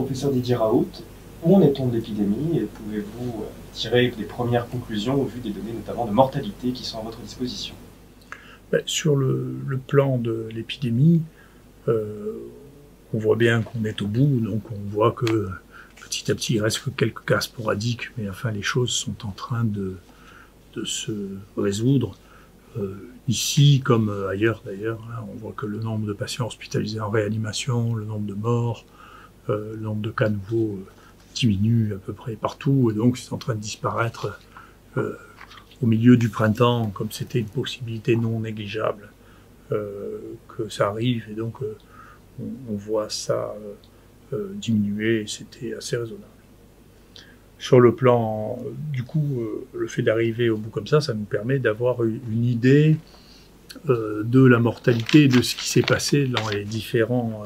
professeur Didier Raoult. Où en est-on de l'épidémie et pouvez-vous tirer des premières conclusions au vu des données notamment de mortalité qui sont à votre disposition? Sur le plan de l'épidémie, on voit bien qu'on est au bout, donc on voit que petit à petit il reste que quelques cas sporadiques, mais enfin les choses sont en train de se résoudre. Ici, comme ailleurs d'ailleurs, hein, on voit que le nombre de patients hospitalisés en réanimation, le nombre de morts, le nombre de cas nouveaux diminue à peu près partout, et donc c'est en train de disparaître au milieu du printemps, comme c'était une possibilité non négligeable que ça arrive, et donc on voit ça diminuer, et c'était assez raisonnable. Sur le plan, du coup, le fait d'arriver au bout comme ça nous permet d'avoir une idée de la mortalité, de ce qui s'est passé dans les différents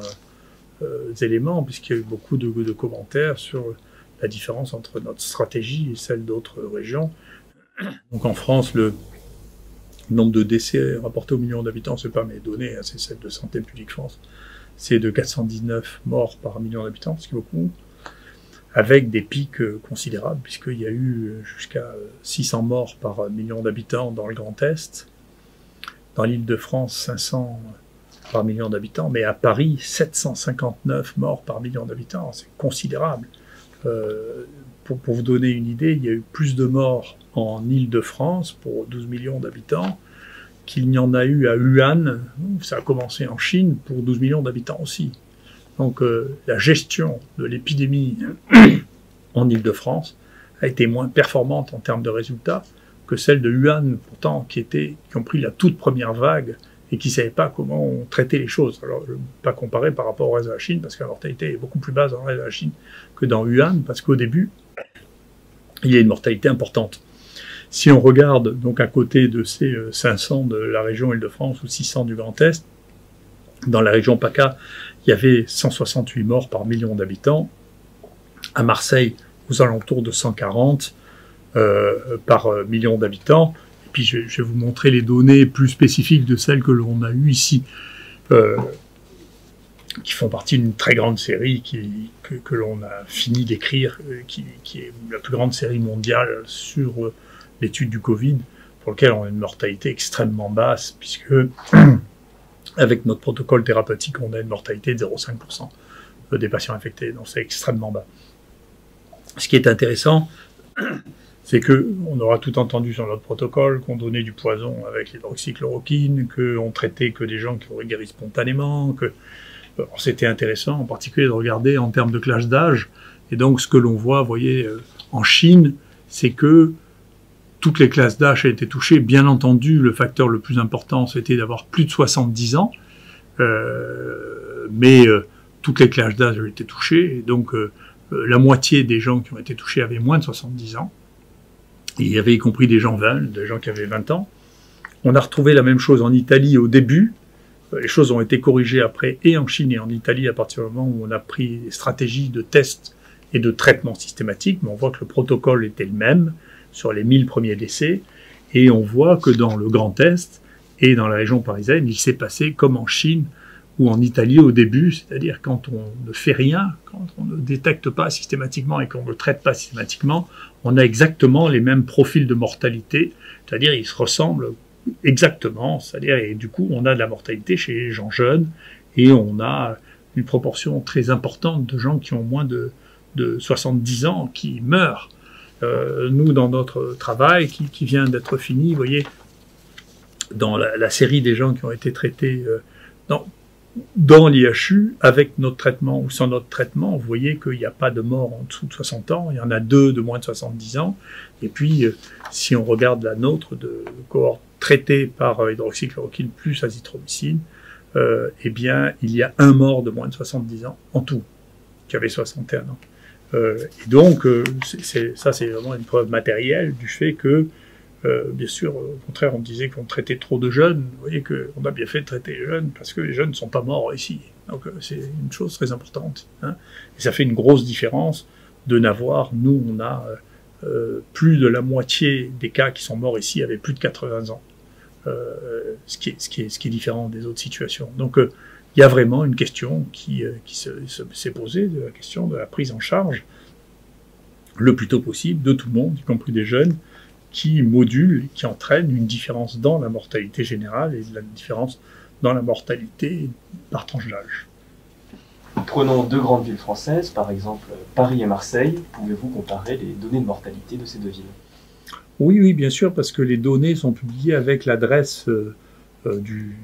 éléments, puisqu'il y a eu beaucoup de commentaires sur la différence entre notre stratégie et celle d'autres régions. Donc en France, le nombre de décès rapportés au million d'habitants, c'est pas mes données, hein, c'est celle de Santé publique France, c'est de 419 morts par million d'habitants, ce qui est beaucoup, avec des pics considérables, puisqu'il y a eu jusqu'à 600 morts par million d'habitants dans le Grand Est, dans l'Île-de-France 500 par million d'habitants, mais à Paris 759 morts par million d'habitants, c'est considérable. Pour vous donner une idée, il y a eu plus de morts en Île-de-France pour 12 millions d'habitants qu'il n'y en a eu à Wuhan, ça a commencé en Chine, pour 12 millions d'habitants aussi. Donc la gestion de l'épidémie en Île-de-France a été moins performante en termes de résultats que celle de Wuhan, pourtant, qui ont pris la toute première vague et qui ne savaient pas comment on traitait les choses. Alors, je ne vais pas comparer par rapport au reste de la Chine, parce que la mortalité est beaucoup plus basse dans le reste de la Chine que dans Wuhan, parce qu'au début, il y a une mortalité importante. Si on regarde donc à côté de ces 500 de la région Île-de-France ou 600 du Grand Est, dans la région PACA, il y avait 168 morts par million d'habitants. À Marseille, aux alentours de 140 par million d'habitants. Et puis je vais vous montrer les données plus spécifiques de celles que l'on a eues ici, qui font partie d'une très grande série que l'on a fini d'écrire, qui est la plus grande série mondiale sur l'étude du Covid, pour lequel on a une mortalité extrêmement basse, puisque avec notre protocole thérapeutique, on a une mortalité de 0,5% des patients infectés, donc c'est extrêmement bas. Ce qui est intéressant, c'est qu'on aura tout entendu sur notre protocole, qu'on donnait du poison avec l'hydroxychloroquine, qu'on traitait que des gens qui auraient guéri spontanément, que c'était intéressant en particulier de regarder en termes de classe d'âge. Et donc ce que l'on voit, vous voyez, en Chine, c'est que toutes les classes d'âge ont été touchées. Bien entendu, le facteur le plus important, c'était d'avoir plus de 70 ans, mais toutes les classes d'âge ont été touchées, et donc la moitié des gens qui ont été touchés avaient moins de 70 ans. Et il y avait y compris des gens qui avaient 20 ans. On a retrouvé la même chose en Italie au début. Les choses ont été corrigées après, et en Chine et en Italie, à partir du moment où on a pris des stratégies de tests et de traitement systématique. Mais on voit que le protocole était le même sur les 1000 premiers décès. Et on voit que dans le Grand Est et dans la région parisienne, il s'est passé comme en Chine ou en Italie au début, c'est-à-dire quand on ne fait rien, quand on ne détecte pas systématiquement et qu'on ne traite pas systématiquement, on a exactement les mêmes profils de mortalité, c'est-à-dire ils se ressemblent exactement, c'est-à-dire et du coup on a de la mortalité chez les gens jeunes et on a une proportion très importante de gens qui ont moins de 70 ans qui meurent. Nous, dans notre travail qui vient d'être fini, vous voyez, dans la série des gens qui ont été traités dans l'IHU, avec notre traitement ou sans notre traitement, vous voyez qu'il n'y a pas de mort en dessous de 60 ans, il y en a 2 de moins de 70 ans, et puis si on regarde la nôtre de cohorte traitée par hydroxychloroquine plus azithromycine, eh bien il y a 1 mort de moins de 70 ans en tout, qui avait 61 ans. Et donc ça c'est vraiment une preuve matérielle du fait que bien sûr, au contraire, on disait qu'on traitait trop de jeunes. Vous voyez qu'on a bien fait de traiter les jeunes parce que les jeunes ne sont pas morts ici. Donc c'est une chose très importante. Hein. Et ça fait une grosse différence de n'avoir, nous, on a plus de la moitié des cas qui sont morts ici avaient plus de 80 ans. Ce qui est différent des autres situations. Donc il y a vraiment une question qui s'est posée, de la question de la prise en charge le plus tôt possible de tout le monde, y compris des jeunes, qui module, qui entraîne une différence dans la mortalité générale et la différence dans la mortalité par tranche d'âge. Prenons deux grandes villes françaises, par exemple Paris et Marseille. Pouvez-vous comparer les données de mortalité de ces deux villes? Oui, bien sûr, parce que les données sont publiées avec l'adresse du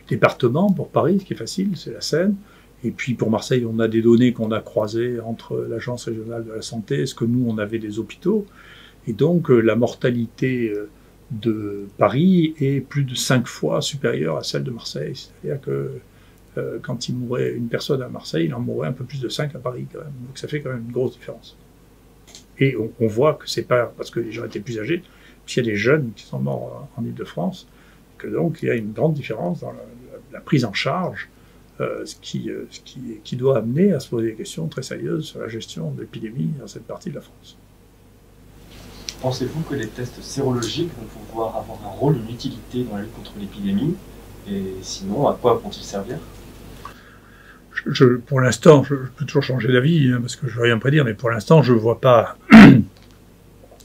département. Pour Paris, ce qui est facile, c'est la Seine. Et puis pour Marseille, on a des données qu'on a croisées entre l'Agence régionale de la santé et ce que nous, on avait des hôpitaux. Et donc la mortalité de Paris est plus de 5 fois supérieure à celle de Marseille. C'est-à-dire que quand il mourait une personne à Marseille, il en mourait un peu plus de 5 à Paris quand même. Donc ça fait quand même une grosse différence. Et on voit que c'est pas parce que les gens étaient plus âgés, qu'il y a des jeunes qui sont morts en Île-de-France, que donc il y a une grande différence dans la prise en charge, ce qui doit amener à se poser des questions très sérieuses sur la gestion de l'épidémie dans cette partie de la France. Pensez-vous que les tests sérologiques vont pouvoir avoir un rôle, une utilité dans la lutte contre l'épidémie? Et sinon, à quoi vont-ils servir? Pour l'instant, je peux toujours changer d'avis, parce que je ne veux rien prédire, mais pour l'instant, je ne vois pas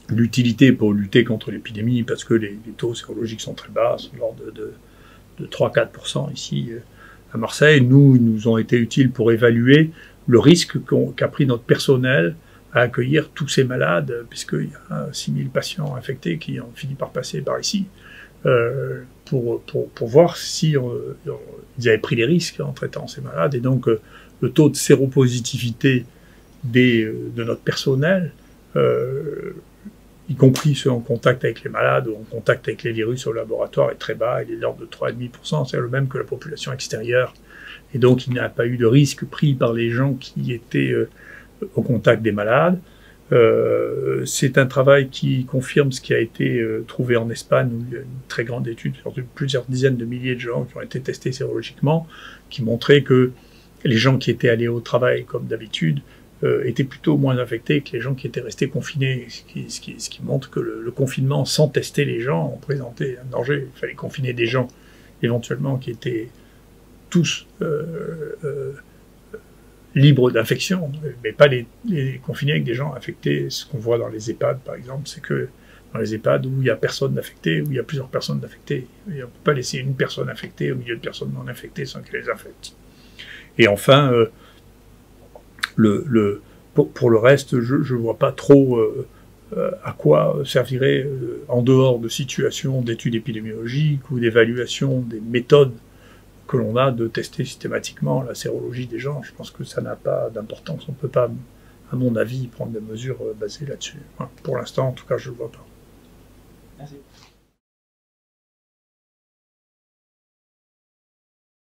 l'utilité pour lutter contre l'épidémie, parce que les taux sérologiques sont très bas, sont de l'ordre de 3-4% ici à Marseille. Ils nous ont été utiles pour évaluer le risque qu'a pris notre personnel à accueillir tous ces malades, puisqu'il y a 6000 patients infectés qui ont fini par passer par ici, pour voir si ils avaient pris des risques en traitant ces malades. Et donc, le taux de séropositivité de notre personnel, y compris ceux en contact avec les malades ou en contact avec les virus au laboratoire, est très bas. Il est de l'ordre de 3,5%, c'est le même que la population extérieure. Et donc, il n'y a pas eu de risque pris par les gens qui étaient au contact des malades. C'est un travail qui confirme ce qui a été trouvé en Espagne, où il y a une très grande étude sur plusieurs dizaines de milliers de gens qui ont été testés sérologiquement, qui montrait que les gens qui étaient allés au travail comme d'habitude étaient plutôt moins infectés que les gens qui étaient restés confinés, ce qui montre que le confinement sans tester les gens présentait un danger. Il fallait confiner des gens éventuellement qui étaient tous libres d'infection, mais pas les confiner avec des gens infectés. Ce qu'on voit dans les EHPAD, par exemple, c'est que dans les EHPAD où il n'y a personne d'infecté, où il y a plusieurs personnes infectées, on ne peut pas laisser une personne infectée au milieu de personnes non infectées sans qu'elle les infecte. Et enfin, pour le reste, je ne vois pas trop à quoi servirait, en dehors de situations d'études épidémiologiques ou d'évaluation des méthodes que l'on a de tester systématiquement la sérologie des gens. Je pense que ça n'a pas d'importance. On ne peut pas, à mon avis, prendre des mesures basées là-dessus. Voilà. Pour l'instant, en tout cas, je ne le vois pas. Merci.